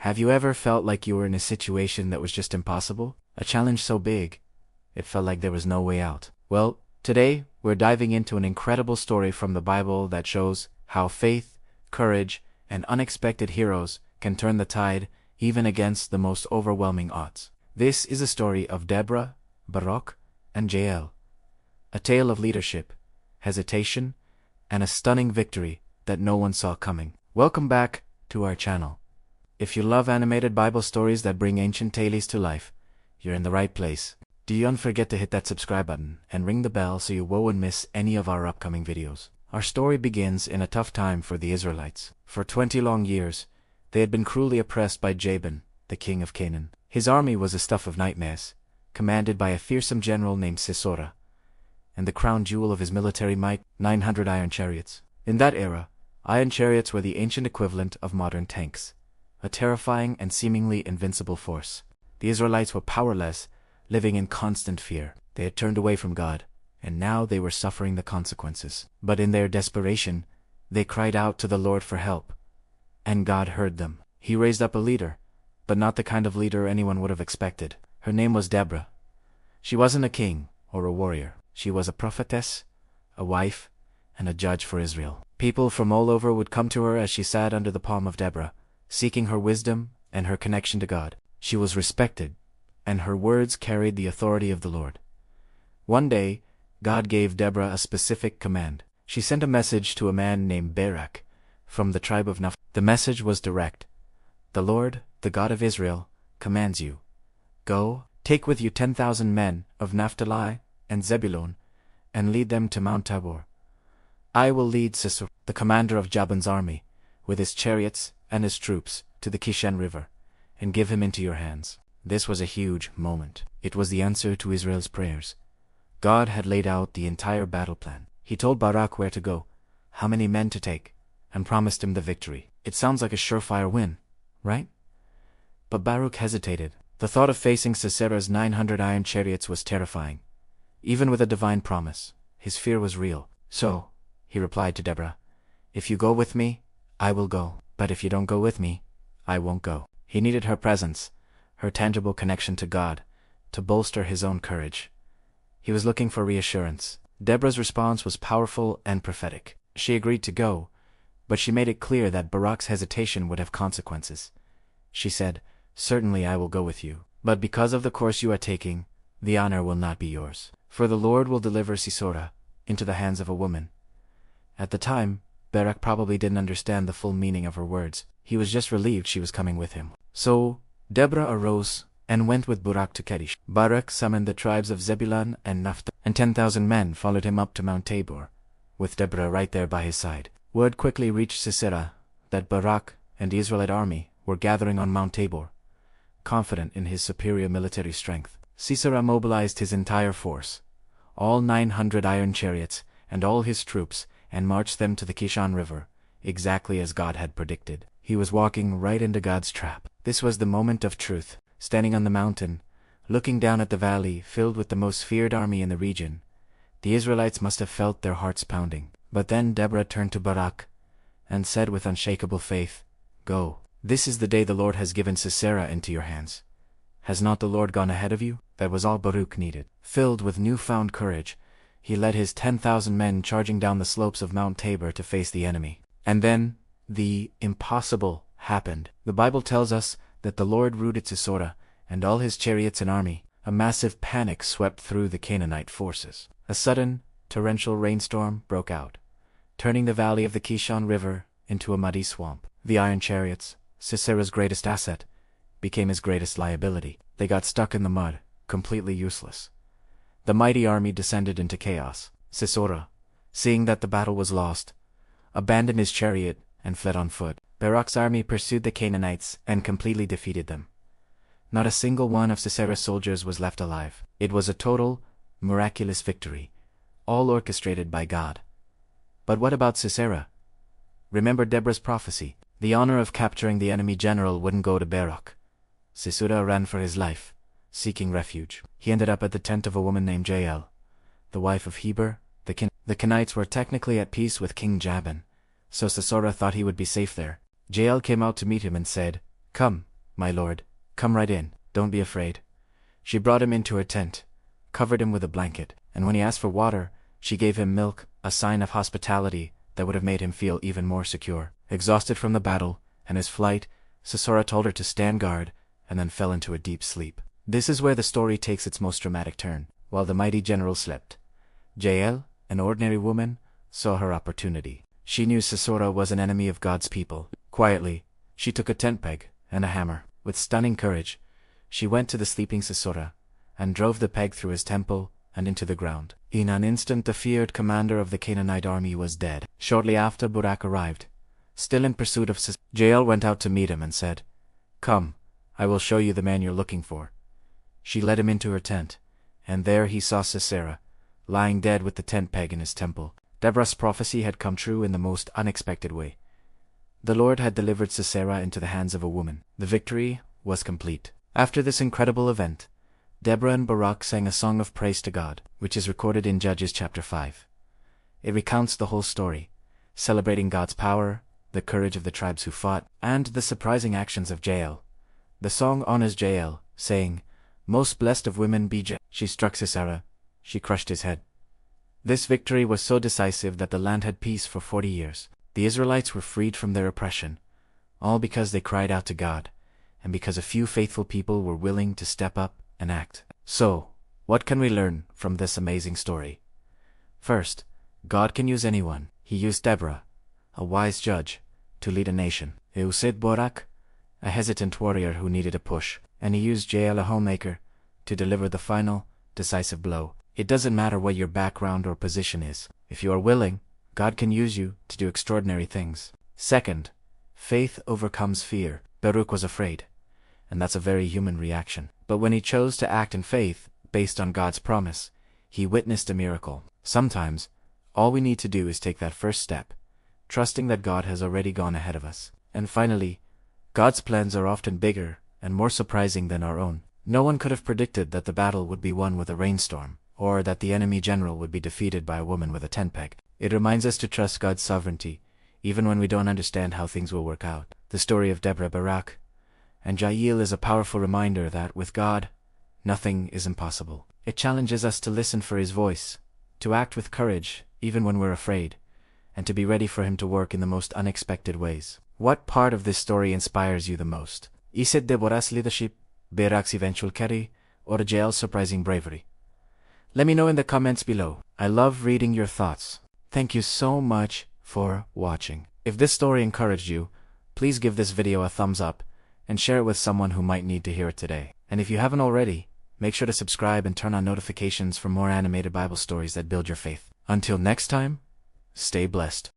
Have you ever felt like you were in a situation that was just impossible? A challenge so big, it felt like there was no way out. Well, today, we're diving into an incredible story from the Bible that shows how faith, courage, and unexpected heroes can turn the tide even against the most overwhelming odds. This is a story of Deborah, Barak, and Jael. A tale of leadership, hesitation, and a stunning victory that no one saw coming. Welcome back to our channel. If you love animated Bible stories that bring ancient tales to life, you're in the right place. Don't forget to hit that subscribe button and ring the bell so you won't miss any of our upcoming videos. Our story begins in a tough time for the Israelites. For 20 long years, they had been cruelly oppressed by Jabin, the king of Canaan. His army was a stuff of nightmares, commanded by a fearsome general named Sisera, and the crown jewel of his military might, 900 iron chariots. In that era, iron chariots were the ancient equivalent of modern tanks, a terrifying and seemingly invincible force. The Israelites were powerless, living in constant fear. They had turned away from God, and now they were suffering the consequences. But in their desperation, they cried out to the Lord for help, and God heard them. He raised up a leader, but not the kind of leader anyone would have expected. Her name was Deborah. She wasn't a king or a warrior. She was a prophetess, a wife, and a judge for Israel. People from all over would come to her as she sat under the palm of Deborah, seeking her wisdom and her connection to God. She was respected, and her words carried the authority of the Lord. One day, God gave Deborah a specific command. She sent a message to a man named Barak from the tribe of Naphtali. The message was direct. The Lord, the God of Israel, commands you, go, take with you 10,000 men of Naphtali and Zebulun, and lead them to Mount Tabor. I will lead Sisera, the commander of Jabin's army, with his chariots and his troops, to the Kishon River, and give him into your hands. This was a huge moment. It was the answer to Israel's prayers. God had laid out the entire battle plan. He told Barak where to go, how many men to take, and promised him the victory. It sounds like a surefire win, right? But Barak hesitated. The thought of facing Sisera's 900 iron chariots was terrifying. Even with a divine promise, his fear was real. So, he replied to Deborah, if you go with me, I will go. But if you don't go with me, I won't go. He needed her presence, her tangible connection to God, to bolster his own courage. He was looking for reassurance. Deborah's response was powerful and prophetic. She agreed to go, but she made it clear that Barak's hesitation would have consequences. She said, certainly I will go with you, but because of the course you are taking, the honor will not be yours. For the Lord will deliver Sisera into the hands of a woman. At the time, Barak probably didn't understand the full meaning of her words. He was just relieved she was coming with him. So, Deborah arose and went with Barak to Kadesh. Barak summoned the tribes of Zebulun and Naphtali, and 10,000 men followed him up to Mount Tabor, with Deborah right there by his side. Word quickly reached Sisera that Barak and the Israelite army were gathering on Mount Tabor, confident in his superior military strength. Sisera mobilized his entire force, all 900 iron chariots, and all his troops, and marched them to the Kishon River, exactly as God had predicted. He was walking right into God's trap. This was the moment of truth. Standing on the mountain, looking down at the valley filled with the most feared army in the region, the Israelites must have felt their hearts pounding. But then Deborah turned to Barak and said with unshakable faith, go. This is the day the Lord has given Sisera into your hands. Has not the Lord gone ahead of you? That was all Barak needed. Filled with newfound courage, he led his 10,000 men charging down the slopes of Mount Tabor to face the enemy. And then, the impossible happened. The Bible tells us that the Lord routed Sisera and all his chariots and army. A massive panic swept through the Canaanite forces. A sudden, torrential rainstorm broke out, turning the valley of the Kishon River into a muddy swamp. The iron chariots, Sisera's greatest asset, became his greatest liability. They got stuck in the mud, completely useless. The mighty army descended into chaos. Sisera, seeing that the battle was lost, abandoned his chariot and fled on foot. Barak's army pursued the Canaanites and completely defeated them. Not a single one of Sisera's soldiers was left alive. It was a total, miraculous victory, all orchestrated by God. But what about Sisera? Remember Deborah's prophecy. The honor of capturing the enemy general wouldn't go to Barak. Sisera ran for his life, seeking refuge. He ended up at the tent of a woman named Jael, the wife of Heber, the king. The Kenites were technically at peace with King Jabin, so Sisera thought he would be safe there. Jael came out to meet him and said, "Come, "My lord, come right in, don't be afraid." She brought him into her tent, covered him with a blanket, and when he asked for water, she gave him milk, a sign of hospitality that would have made him feel even more secure. Exhausted from the battle and his flight, Sisera told her to stand guard and then fell into a deep sleep. This is where the story takes its most dramatic turn. While the mighty general slept, Jael, an ordinary woman, saw her opportunity. She knew Sisera was an enemy of God's people. Quietly, she took a tent peg and a hammer. With stunning courage, she went to the sleeping Sisera and drove the peg through his temple and into the ground. In an instant, the feared commander of the Canaanite army was dead. Shortly after, Barak arrived. Still in pursuit of Sisera, Jael went out to meet him and said, "Come, I will show you the man you're looking for." She led him into her tent, and there he saw Sisera, lying dead with the tent peg in his temple. Deborah's prophecy had come true in the most unexpected way. The Lord had delivered Sisera into the hands of a woman. The victory was complete. After this incredible event, Deborah and Barak sang a song of praise to God, which is recorded in Judges chapter 5. It recounts the whole story, celebrating God's power, the courage of the tribes who fought, and the surprising actions of Jael. The song honors Jael, saying, "Most blessed of women be Jael." She struck Sisera. She crushed his head. This victory was so decisive that the land had peace for 40 years. The Israelites were freed from their oppression, all because they cried out to God, and because a few faithful people were willing to step up and act. So, what can we learn from this amazing story? First, God can use anyone. He used Deborah, a wise judge, to lead a nation. He used Barak, a hesitant warrior who needed a push. And he used Jael, a homemaker, to deliver the final, decisive blow. It doesn't matter what your background or position is. If you are willing, God can use you to do extraordinary things. Second, faith overcomes fear. Barak was afraid, and that's a very human reaction. But when he chose to act in faith, based on God's promise, he witnessed a miracle. Sometimes, all we need to do is take that first step, trusting that God has already gone ahead of us. And finally, God's plans are often bigger and more surprising than our own. No one could have predicted that the battle would be won with a rainstorm, or that the enemy general would be defeated by a woman with a tent peg. It reminds us to trust God's sovereignty, even when we don't understand how things will work out. The story of Deborah, Barak, and Jael is a powerful reminder that, with God, nothing is impossible. It challenges us to listen for His voice, to act with courage, even when we're afraid, and to be ready for Him to work in the most unexpected ways. What part of this story inspires you the most? Is it Deborah's leadership, Barak's eventual carry, or Jael's surprising bravery? Let me know in the comments below. I love reading your thoughts. Thank you so much for watching. If this story encouraged you, please give this video a thumbs up and share it with someone who might need to hear it today. And if you haven't already, make sure to subscribe and turn on notifications for more animated Bible stories that build your faith. Until next time, stay blessed.